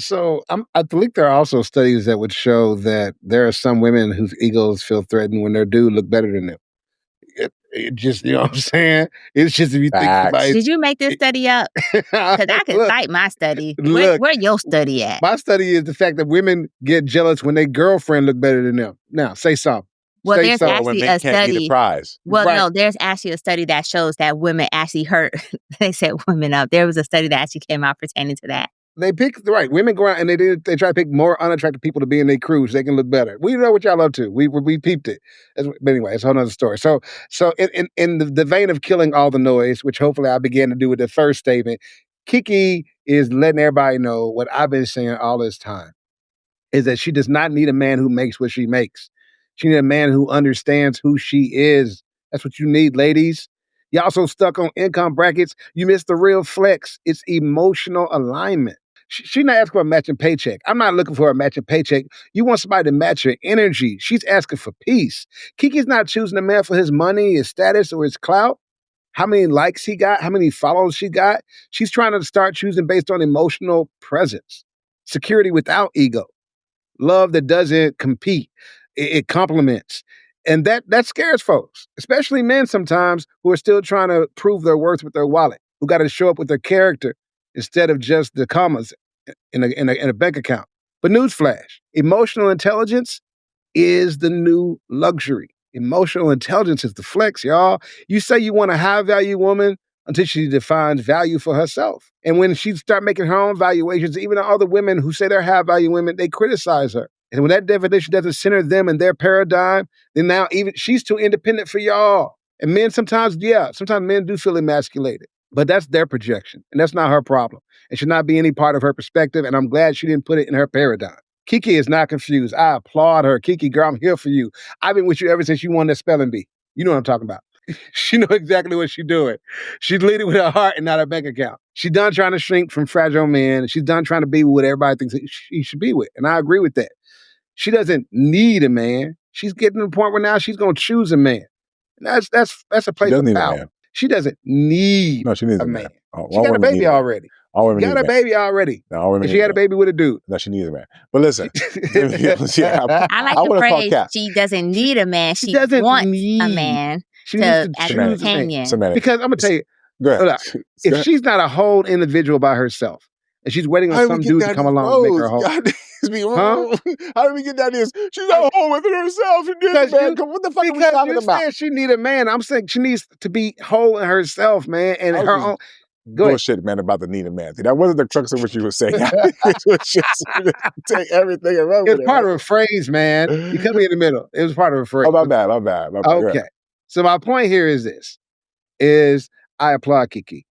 So I think there are also studies that would show that there are some women whose egos feel threatened when their dude look better than them. It just, you know what I'm saying? It's just if you think about Facts. it. Did you make this study up? Because I could Look, cite my study. look, Where your study at? my study is the fact that women get jealous when their girlfriend look better than them. Now, say something. Well, Say there's something. Or when actually men a can't eat a study. prize. Well, Right. no, there's actually a study that shows that women actually hurt. They said women up. There was a study that actually came out pertaining to that. They pick the right women go out and they try to pick more unattractive people to be in their crew so they can look better. We know what y'all up to. We peeped it. But anyway, it's a whole nother story. So in the vein of killing all the noise, which hopefully I began to do with the first statement, Keke is letting everybody know what I've been saying all this time is that she does not need a man who makes what she makes. She needs a man who understands who she is. That's what you need, ladies. Y'all so stuck on income brackets, you miss the real flex. It's emotional alignment. She's not asking for a matching paycheck. I'm not looking for a matching paycheck. You want somebody to match your energy. She's asking for peace. Kiki's not choosing a man for his money, his status, or his clout. How many likes he got, how many followers she got. She's trying to start choosing based on emotional presence, security without ego, love that doesn't compete. It complements. And that scares folks, especially men sometimes who are still trying to prove their worth with their wallet, who got to show up with their character instead of just the commas in a bank account. But newsflash, emotional intelligence is the new luxury. Emotional intelligence is the flex, y'all. You say you want a high value woman until she defines value for herself. And when she start making her own valuations, even the other women who say they're high value women, they criticize her. And when that definition doesn't center them in their paradigm, then now even she's too independent for y'all. And men sometimes men do feel emasculated. But that's their projection. And that's not her problem. It should not be any part of her perspective. And I'm glad she didn't put it in her paradigm. Keke is not confused. I applaud her. Keke, girl, I'm here for you. I've been with you ever since you won that spelling bee. You know what I'm talking about. She know exactly what she's doing. She's leading with her heart and not her bank account. She's done trying to shrink from fragile men. She's done trying to be what everybody thinks she should be with. And I agree with that. She doesn't need a man. She's getting to the point where now she's going to choose a man. And that's a place of power. She doesn't need No, she needs a a man. man. She got a baby already. All women She got a baby already. No, all women and she had a baby with a dude. No, she needs a man. But listen, I like the phrase, she doesn't need a man. She doesn't wants need a man She to needs to as a choose a man. companion. Because I'm going to tell you, Go ahead. if she's not a whole individual by herself, and she's waiting on some dude to come along and make her whole. Huh? How did we get down this? She's not whole within herself. What the fuck are we talking about? Saying she need a man. I'm saying she needs to be whole in herself, man, and her own. Bullshit, man, about the need a man. That wasn't the crux of what you were saying. It was just take everything and run with it. It's part of a phrase, man. You cut me in the middle. It was part of a phrase. Oh, my bad. Okay. So my point here is this, I applaud Keke.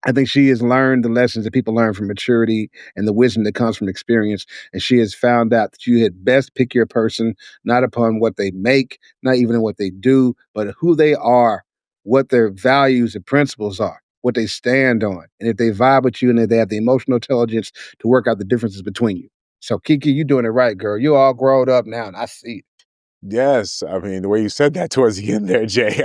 I think she has learned the lessons that people learn from maturity and the wisdom that comes from experience. And she has found out that you had best pick your person, not upon what they make, not even what they do, but who they are, what their values and principles are, what they stand on. And if they vibe with you and if they have the emotional intelligence to work out the differences between you. So Keke, you're doing it right, girl. You all grown up now and I see it. Yes, I mean the way you said that towards the end there, Jay.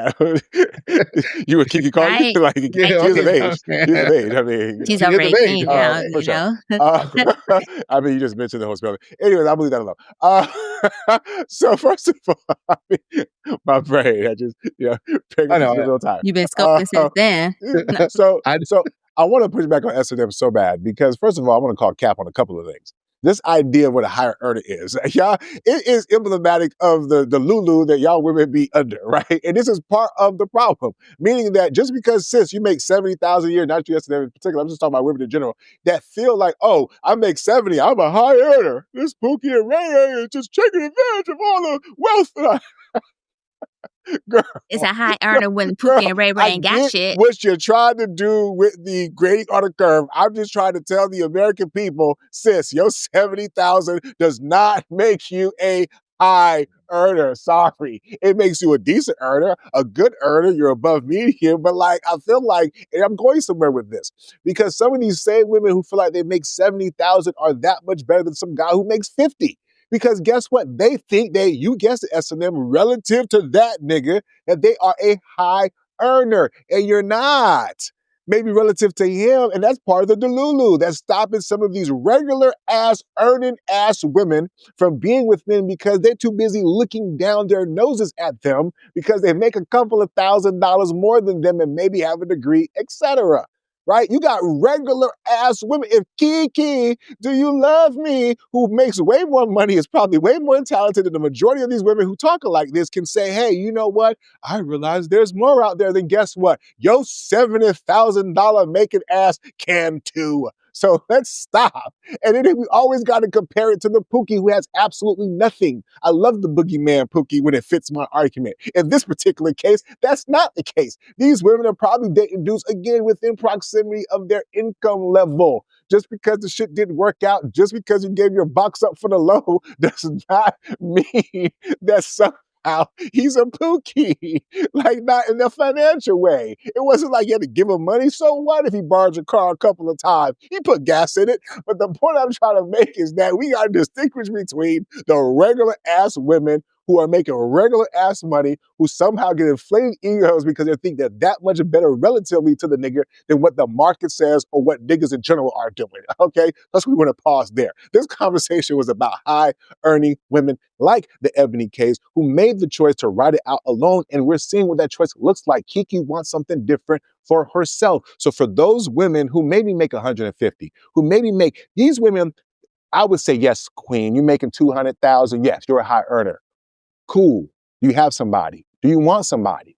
You were Keke calling Right. like she's of age. She's of age. I mean, she's over 18 now, you know. I mean, you just mentioned the whole spelling. Anyways, I'll leave that alone. So first of all, I mean, my brain, I just picking up real time. You've been scoping since then. So I want to push back on S&M so bad because first of all, I want to call cap on a couple of things. This idea of what a higher earner is, y'all, it is emblematic of the Lulu that y'all women be under, right? And this is part of the problem, meaning that just because, sis, you make 70,000 a year, not you S&M in particular, I'm just talking about women in general, that feel like, oh, I make 70, I'm a high earner. This Pookie and Ray is just taking advantage of all the wealth that I... Girl, it's a high earner when Pookie and Ray ain't got shit. What you're trying to do with the grading on the curve, I'm just trying to tell the American people, sis, your 70,000 does not make you a high earner. Sorry. It makes you a decent earner, a good earner. You're above median. But I feel like, and I'm going somewhere with this, because some of these same women who feel like they make 70,000 are that much better than some guy who makes 50. Because guess what? They think that, you guessed it, S&M, relative to that nigga, that they are a high earner. And you're not. maybe relative to him, and that's part of the delulu that's stopping some of these regular ass, earning ass women from being with men because they're too busy looking down their noses at them because they make a couple of $1,000s more than them and maybe have a degree, etc. Right? You got regular ass women. If Keke, do you love me, who makes way more money, is probably way more talented than the majority of these women who talk like this, can say, hey, you know what? I realize there's more out there. Then guess what? Yo $70,000 making ass can too. So let's stop. And then we always got to compare it to the Pookie who has absolutely nothing. I love the boogeyman Pookie when it fits my argument. In this particular case, that's not the case. These women are probably dating dudes, again, within proximity of their income level. Just because the shit didn't work out, just because you gave your box up for the low, does not mean that he's a Pookie, like not in a financial way. It wasn't like you had to give him money. So what if he borrowed your car a couple of times? He put gas in it. But the point I'm trying to make is that we got to distinguish between the regular ass women who are making regular ass money, who somehow get inflated egos because they think they're that much better relatively to the nigger than what the market says or what niggas in general are doing. Okay? That's what we want to pause there. This conversation was about high earning women like the Ebony case who made the choice to ride it out alone. And we're seeing what that choice looks like. Keke wants something different for herself. So for those women who maybe make 150, who maybe make, these women, I would say, yes, queen, you're making 200,000. Yes, you're a high earner. Cool. You have somebody. Do you want somebody?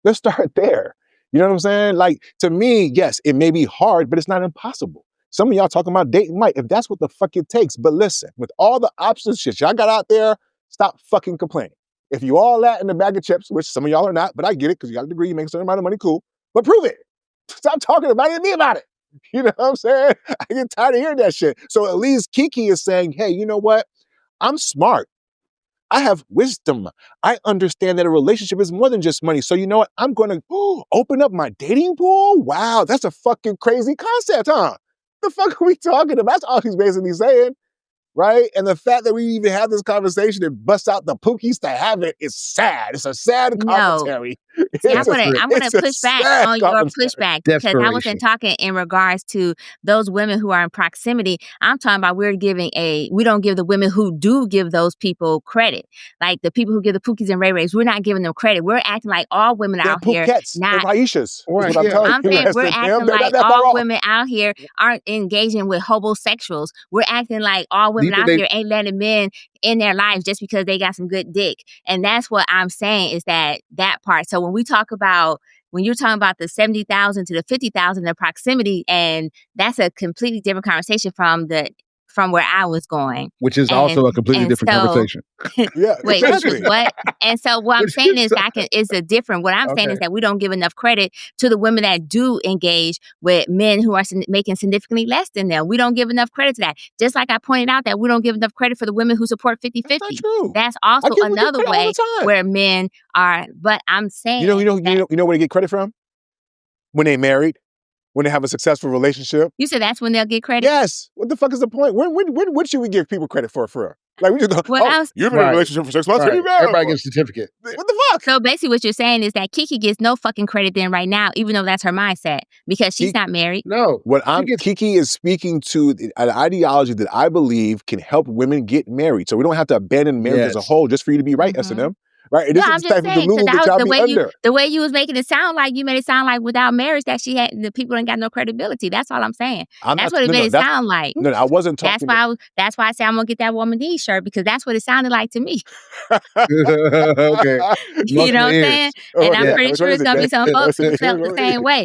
Let's start there. You know what I'm saying? Like, to me, yes, it may be hard, but it's not impossible. Some of y'all talking about dating Mike, if that's what the fuck it takes. But listen, with all the options shit y'all got out there, stop fucking complaining. If you all that in the bag of chips, which some of y'all are not, but I get it because you got a degree, you make a certain amount of money, cool. But prove it. Stop talking about it and be about it. You know what I'm saying? I get tired of hearing that shit. So at least Keke is saying, hey, you know what? I'm smart. I have wisdom. I understand that a relationship is more than just money. So you know what? I'm going to open up my dating pool? Wow, that's a fucking crazy concept, huh? The fuck are we talking about? That's all he's basically saying, right? And the fact that we even have this conversation and bust out the Pookies to have it is sad. It's a sad commentary. See, I'm gonna push back on your pushback because I wasn't talking in regards to those women who are in proximity. I'm talking about we don't give the women who do give those people credit. Like the people who give the Pookies and Ray Rays, we're not giving them credit. We're acting like all women out here not Aishas. Right, I'm saying we're acting like all women out here aren't engaging with homosexuals. We're acting like all women out here ain't letting men in their lives just because they got some good dick. And that's what I'm saying is that part. So when you're talking about the 70,000 to the 50,000 in proximity, and that's a completely different conversation from where I was going. Which is also a completely different conversation. Yeah, wait, what? And so what I'm saying is what I'm saying is that we don't give enough credit to the women that do engage with men who are making significantly less than them. We don't give enough credit to that. Just like I pointed out that we don't give enough credit for the women who support 50-50. That's not true. That's also another way where men are, but I'm saying you know where they get credit from? When they married. When they have a successful relationship. You said that's when they'll get credit? Yes. What the fuck is the point? When should we give people credit for real? Like, we just go, you've been in a relationship for 6 months. Right. Everybody gets a certificate. What the fuck? So basically what you're saying is that Keke gets no fucking credit then right now, even though that's her mindset, because she's not married. No. Keke is speaking to an ideology that I believe can help women get married. So we don't have to abandon marriage as a whole just for you to be right, S&M. Right? And this is the type of delulu that y'all be under. The way you was making it sound like, you made it sound like without marriage that the people ain't got no credibility. That's all I'm saying. That's what it made it sound like. No, I wasn't talking. That's why I said I'm gonna get that Woman D shirt, because that's what it sounded like to me. Okay. You know what I'm saying? And I'm pretty sure it's gonna be some folks who felt the same way.